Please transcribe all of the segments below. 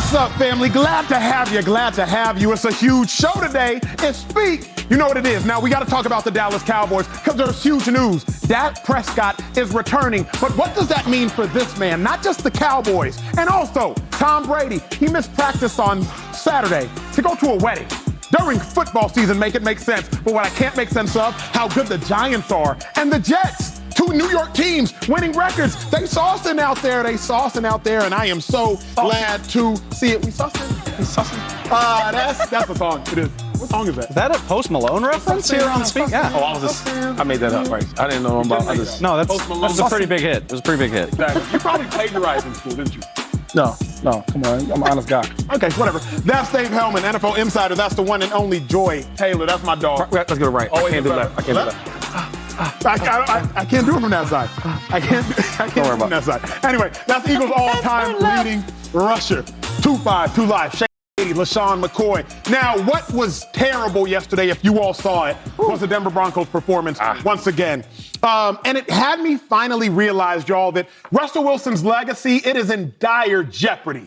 What's up, family? Glad to have you. Glad to have you. It's a huge show today. It's Speak. You know what it is. Now, we got to talk about the Dallas Cowboys because there's huge news. Dak Prescott is returning. But what does that mean for this man? Not just the Cowboys. And also, Tom Brady. He missed practice on Saturday to go to a wedding. During football season, make it make sense. But what I can't make sense of, how good the Giants are. And the Jets. Two New York teams winning records. They saucing out there. And I am so glad to see it. We saucing. That's the song. It is. What song is that? Is that a Post Malone reference here on Speak? Yeah. I made that up, right? I didn't know about this. No, that's a pretty big hit. It was a pretty big hit. Exactly. You probably plagiarized in school, didn't you? No, come on. I'm an honest guy. Okay, whatever. That's Dave Hellman, NFL Insider. That's the one and only Joy Taylor. That's my dog. Let's get it right. I can't do that. I can't do that. I can't do it from that side. I can't do it from that side. Anyway, that's Eagles all-time leading rusher. 2-5, live. Shady, LaShawn McCoy. Now, what was terrible yesterday, if you all saw it, was the Denver Broncos performance once again. And it had me finally realize, y'all, that Russell Wilson's legacy, it is in dire jeopardy.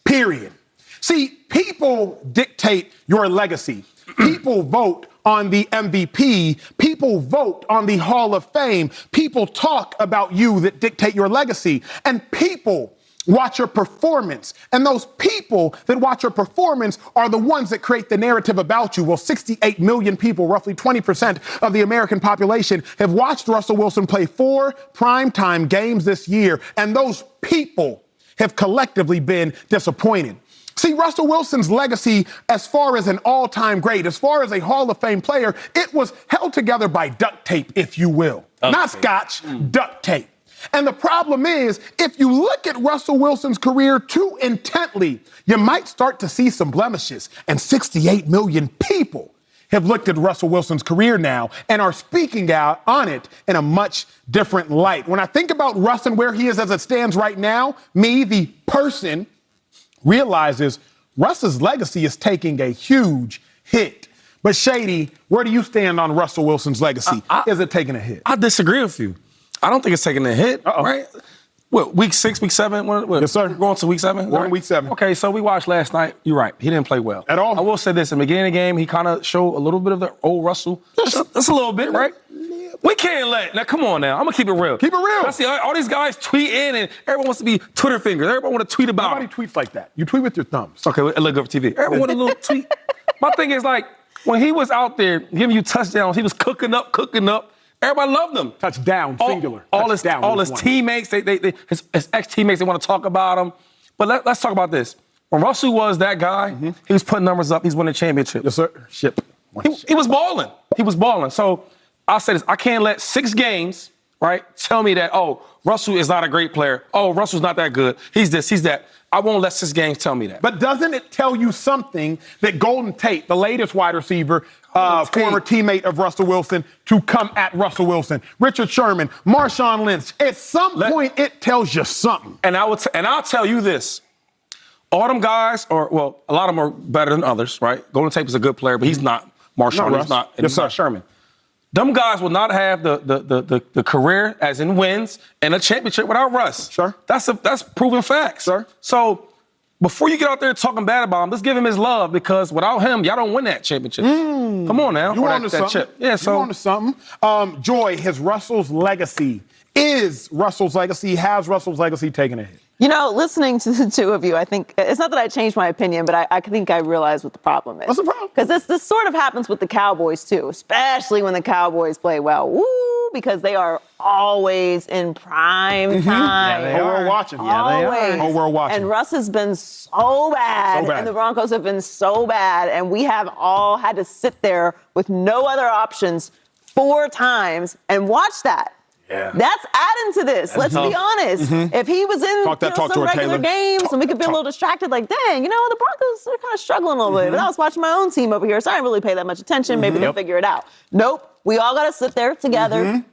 Period. See, people dictate your legacy. People vote on the MVP. People vote on the Hall of Fame. People talk about you that dictate your legacy. And people watch your performance. And those people that watch your performance are the ones that create the narrative about you. Well, 68 million people, roughly 20% of the American population, have watched Russell Wilson play 4 primetime games this year. And those people have collectively been disappointed. See, Russell Wilson's legacy, as far as an all-time great, as far as a Hall of Fame player, it was held together by duct tape, if you will. Not scotch, duct tape. And the problem is, if you look at Russell Wilson's career too intently, you might start to see some blemishes. And 68 million people have looked at Russell Wilson's career now and are speaking out on it in a much different light. When I think about Russ and where he is as it stands right now, me, the person, realizes Russ's legacy is taking a huge hit. But Shady, where do you stand on Russell Wilson's legacy? Is it taking a hit? I disagree with you. I don't think it's taking a hit, right? What, week 6, week 7? Yes, sir. We're going to week 7? We're in week 7. Okay, so we watched last night. You're right. He didn't play well. At all? I will say this. In the beginning of the game, he kind of showed a little bit of the old Russell. That's a little bit, right? We can't now come on now. I'm going to keep it real. Keep it real. I see all these guys tweeting and everyone wants to be Twitter fingers. Everybody want to tweet about Nobody tweets like that. You tweet with your thumbs. Okay, it look good for TV. Everyone want a little tweet. My thing is like, when he was out there giving you touchdowns, he was cooking up. Everybody loved him. Touchdown, singular. All his teammates, his ex-teammates, they want to talk about him. But let's talk about this. When Russell was that guy, he was putting numbers up. He's winning championships. Yes, sir. He was balling. He was balling. So I'll say this. I can't let 6 games, right, tell me that, oh, Russell is not a great player. Oh, Russell's not that good. He's this, he's that. I won't let 6 games tell me that. But doesn't it tell you something that Golden Tate, the latest wide receiver, former teammate of Russell Wilson, to come at Russell Wilson, Richard Sherman, Marshawn Lynch, at some point it tells you something. And I'll tell you this. All them guys a lot of them are better than others, right? Golden Tate is a good player, but he's not Marshawn. He's not Sherman. Them guys will not have the career, as in wins, and a championship without Russ. Sure. That's proven facts. Sure. So before you get out there talking bad about him, let's give him his love, because without him, y'all don't win that championship. Come on now. You on to something. Chip. Yeah, so. You on to something. Joy, has Russell's legacy taken a hit? You know, listening to the two of you, I think it's not that I changed my opinion, but I think I realize what the problem is. What's the problem? Because this sort of happens with the Cowboys, too, especially when the Cowboys play well. Woo! Because they are always in prime time. Yeah, they are. Whole world watching. Always. Whole world watching. And Russ has been so bad. And the Broncos have been so bad. And we have all had to sit there with no other options 4 times and watch that. Yeah. That's adding to this. Let's be honest. If he was in some regular games and we could be a little distracted, like, dang, the Broncos are kind of struggling a little bit. But I was watching my own team over here, so I didn't really pay that much attention. Maybe they'll figure it out. Nope. We all got to sit there together.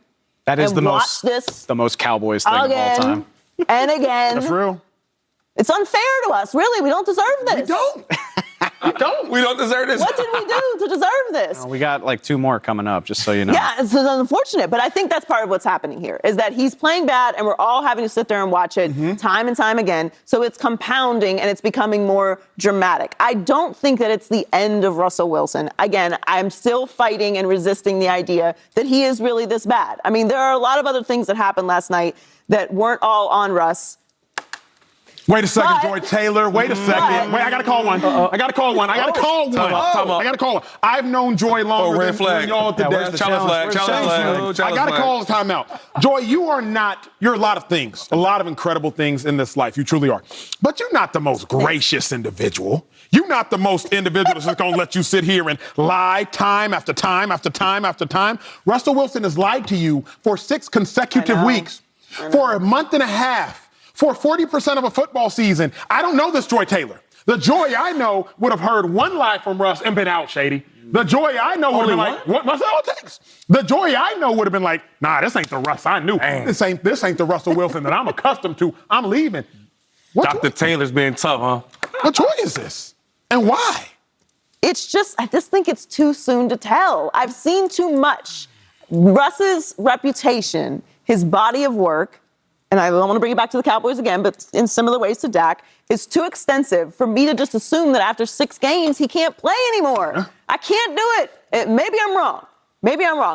That is the most Cowboys thing of all time. And again. That's real. It's unfair to us, really. We don't deserve this. We don't. We don't deserve this. What did we do to deserve this? We got like 2 more coming up, just so you know. Yeah, it's unfortunate, but I think that's part of what's happening here, is that he's playing bad and we're all having to sit there and watch it time and time again. So it's compounding and it's becoming more dramatic. I don't think that it's the end of Russell Wilson. Again, I'm still fighting and resisting the idea that he is really this bad. I mean, there are a lot of other things that happened last night that weren't all on Russ. Wait a second, Joy Taylor. Wait a second. Wait, I got to call one. I got to call one. I've known Joy longer red flag. than y'all to death. Challenge flag. I got to call the timeout. Joy, you're a lot of things, a lot of incredible things in this life. You truly are. But you're not the most gracious individual. You're not the most individual that's just going to let you sit here and lie time after time after time after time. Russell Wilson has lied to you for 6 consecutive weeks, for a month and a half, for 40% of a football season. I don't know this Joy Taylor. The Joy I know would have heard one lie from Russ and been out, Shady. The Joy I know would have been like, what's all it takes? The Joy I know would have been like, nah, this ain't the Russ I knew. This ain't the Russell Wilson that I'm accustomed to. I'm leaving. Dr. Taylor's being tough, huh? What Joy is this? And why? I just think it's too soon to tell. I've seen too much. Russ's reputation, his body of work, and I don't want to bring it back to the Cowboys again, but in similar ways to Dak, is too extensive for me to just assume that after 6 games, he can't play anymore. Yeah. I can't do it. Maybe I'm wrong.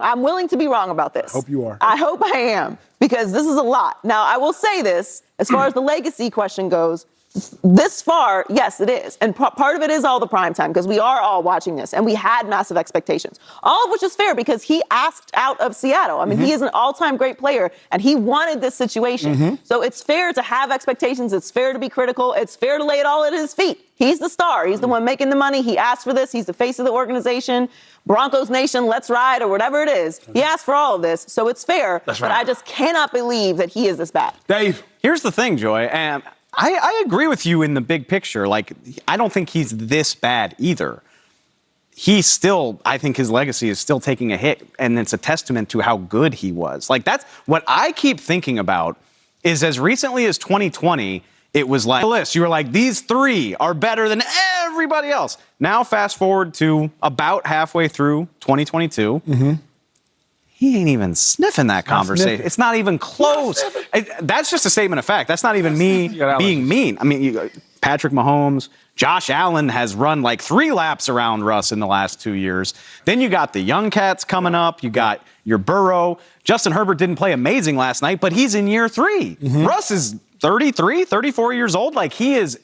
I'm willing to be wrong about this. I hope you are. I hope I am, because this is a lot. Now, I will say this, as far as the legacy question goes, this far, yes, it is. And part of it is all the primetime, because we are all watching this, and we had massive expectations. All of which is fair, because he asked out of Seattle. I mean, he is an all-time great player, and he wanted this situation. So it's fair to have expectations. It's fair to be critical. It's fair to lay it all at his feet. He's the star. He's the one making the money. He asked for this. He's the face of the organization. Broncos Nation, let's ride, or whatever it is. He asked for all of this, so it's fair. But I just cannot believe that he is this bad. Dave. Here's the thing, Joy, and I agree with you in the big picture. Like, I don't think he's this bad either. He's still, I think his legacy is still taking a hit, and it's a testament to how good he was. Like, that's what I keep thinking about is as recently as 2020, it was like, you were like, these 3 are better than everybody else. Now, fast forward to about halfway through 2022. He ain't even sniffing that conversation. It's not even close. That's just a statement of fact. That's not even me being mean. I mean, Patrick Mahomes, Josh Allen has run like 3 laps around Russ in the last 2 years. Then you got the young cats coming up. You got your Burrow. Justin Herbert didn't play amazing last night, but he's in year 3. Russ is 33, 34 years old. Like, he is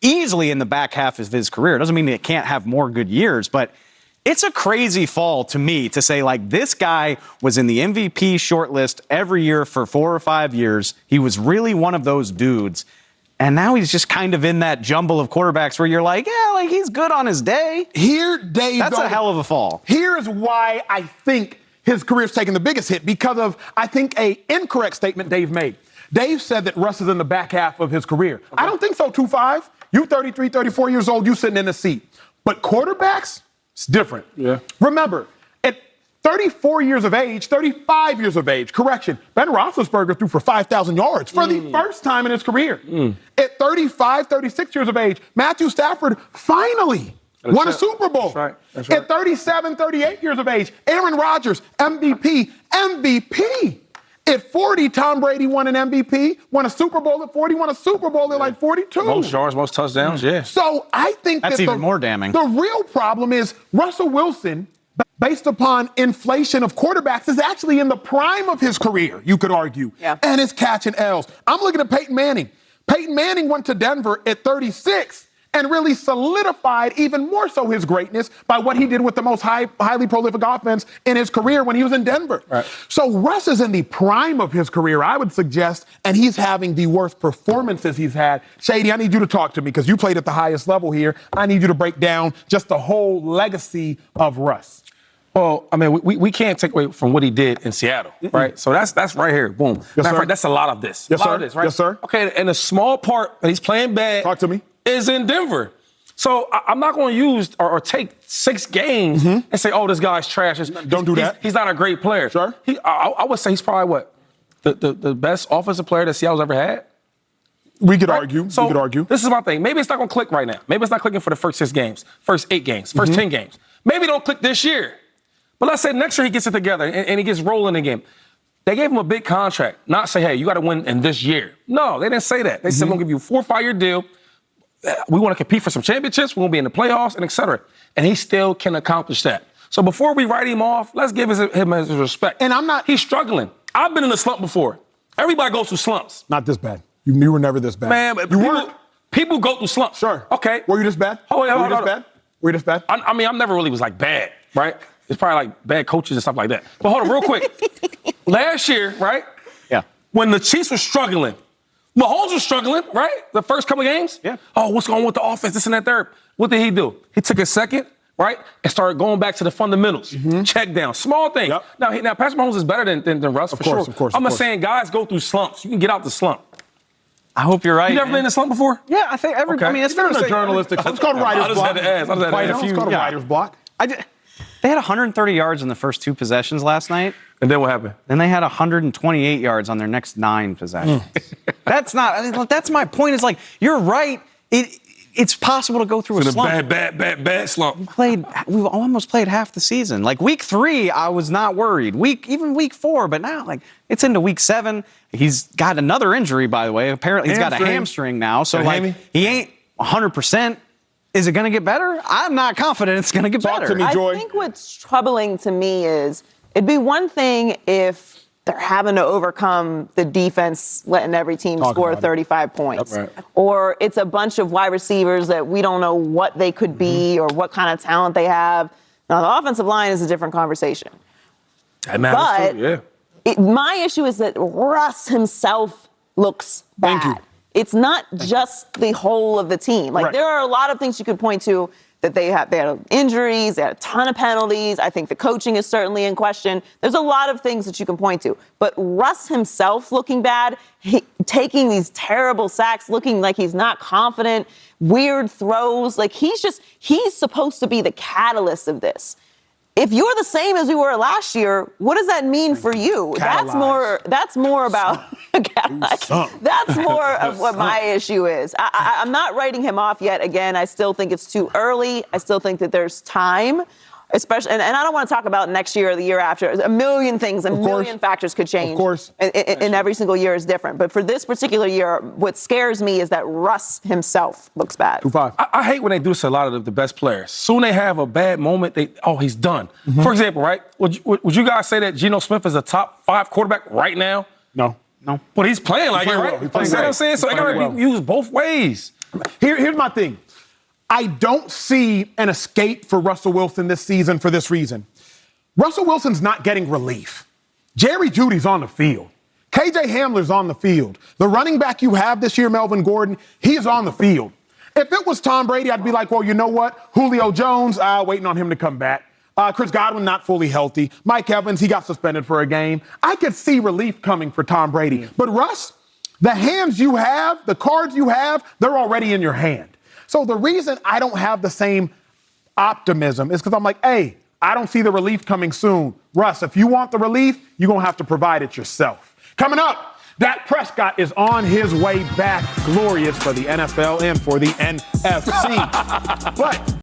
easily in the back half of his career. Doesn't mean it can't have more good years, but it's a crazy fall to me to say, like, this guy was in the MVP shortlist every year for 4 or 5 years. He was really one of those dudes. And now he's just kind of in that jumble of quarterbacks where you're like, yeah, like, he's good on his day. That's a hell of a fall. Here's why I think his career's taken the biggest hit, because of, I think, an incorrect statement Dave made. Dave said that Russ is in the back half of his career. I don't think so, 2-5. You 33, 34 years old, you sitting in the seat. But quarterbacks, it's different. Yeah. Remember, at 34 years of age, 35 years of age, correction, Ben Roethlisberger threw for 5,000 yards for the first time in his career. At 35, 36 years of age, Matthew Stafford finally won a Super Bowl. That's right. At 37, 38 years of age, Aaron Rodgers, MVP. At 40, Tom Brady won an MVP, won a Super Bowl at 40, won a Super Bowl at like 42. Most yards, most touchdowns, yeah. So I think that's even more damning. The real problem is Russell Wilson, based upon inflation of quarterbacks, is actually in the prime of his career, you could argue, and is catching L's. I'm looking at Peyton Manning. Peyton Manning went to Denver at 36 and really solidified even more so his greatness by what he did with the most highly prolific offense in his career when he was in Denver. Right. So Russ is in the prime of his career, I would suggest, and he's having the worst performances he's had. Shady, I need you to talk to me because you played at the highest level here. I need you to break down just the whole legacy of Russ. Well, I mean, we can't take away from what he did in Seattle, right? So that's right here. Boom. Yes, sir. That's a lot of this. Yes, a lot sir. of this, right? Yes, sir. Okay, and a small part that he's playing bad. Talk to me. Is in Denver. So I'm not going to use or take 6 games and say, oh, this guy's trash. Don't do that. He's not a great player. Sure. I would say he's probably what? The best offensive player that Seattle's ever had? We could argue. So we could argue. This is my thing. Maybe it's not going to click right now. Maybe it's not clicking for the first 6 games, first 8 games, first 10 games. Maybe it don't click this year. But let's say next year he gets it together and he gets rolling again. They gave him a big contract, not say, hey, you got to win in this year. No, they didn't say that. They said, we're going to give you a 4 or 5 year deal. We want to compete for some championships. We're going to be in the playoffs and et cetera. And he still can accomplish that. So before we write him off, let's give him his respect. And I'm not. He's struggling. I've been in a slump before. Everybody goes through slumps. Not this bad. You were never this bad. Man, but people go through slumps. Sure. Okay. Were you this bad? Were you this bad? I mean, I never really was like bad, right? It's probably like bad coaches and stuff like that. But hold on, real quick. Last year, right? Yeah. When the Chiefs were struggling, Mahomes was struggling, right? The first couple of games. Yeah. Oh, what's going on with the offense? This and that, third. What did he do? He took a second, right, and started going back to the fundamentals. Check down, small things. Yep. Now, Patrick Mahomes is better than Russ for sure. Of course. I'm not saying guys go through slumps. You can get out the slump. I hope you're right. You never been in a slump before? Yeah, I think every. Okay. I mean, it's fair to say. It's called writer's block. It's called writer's block. They had 130 yards in the first 2 possessions last night. And then what happened? Then they had 128 yards on their next 9 possessions. That's not. I mean, that's my point. Is like you're right. It's possible to go through a slump. Bad slump. We've almost played half the season. Like week 3, I was not worried. Even week 4, but now like it's into week 7. He's got another injury, by the way. Apparently, he's got a hamstring now. So like he ain't 100%. Is it going to get better? I'm not confident it's going to get better. To me, Joy. I think what's troubling to me is it'd be one thing if they're having to overcome the defense letting every team score 35 points. Right. Or it's a bunch of wide receivers that we don't know what they could be or what kind of talent they have. Now, the offensive line is a different conversation. That matters too, yeah. My issue is that Russ himself looks bad. Thank you. It's not just the whole of the team. Like, there are a lot of things you could point to that they had injuries, they had a ton of penalties. I think the coaching is certainly in question. There's a lot of things that you can point to. But Russ himself looking bad, taking these terrible sacks, looking like he's not confident, weird throws. Like, he's supposed to be the catalyst of this. If you're the same as we were last year, what does that mean for you? That's more about that's more of what my issue is. I'm not writing him off yet. Again, I still think it's too early. I still think that there's time, especially, and I don't want to talk about next year or the year after. A million things, a million factors could change. Of course. And every single year is different. But for this particular year, what scares me is that Russ himself looks bad. 2-5. I hate when they do this to a lot of the best players. Soon they have a bad moment, he's done. For example, right? Would you guys say that Geno Smith is a top 5 quarterback right now? No. But he's playing like it, right? He's playing what I'm saying? So it got to be used both ways. Here's my thing. I don't see an escape for Russell Wilson this season for this reason. Russell Wilson's not getting relief. Jerry Jeudy's on the field. KJ Hamler's on the field. The running back you have this year, Melvin Gordon, he's on the field. If it was Tom Brady, I'd be like, well, you know what? Julio Jones, waiting on him to come back. Chris Godwin, not fully healthy. Mike Evans, he got suspended for a game. I could see relief coming for Tom Brady. But Russ, the hands you have, the cards you have, they're already in your hand. So the reason I don't have the same optimism is because I'm like, hey, I don't see the relief coming soon. Russ, if you want the relief, you're going to have to provide it yourself. Coming up, Dak Prescott is on his way back glorious for the NFL and for the NFC. But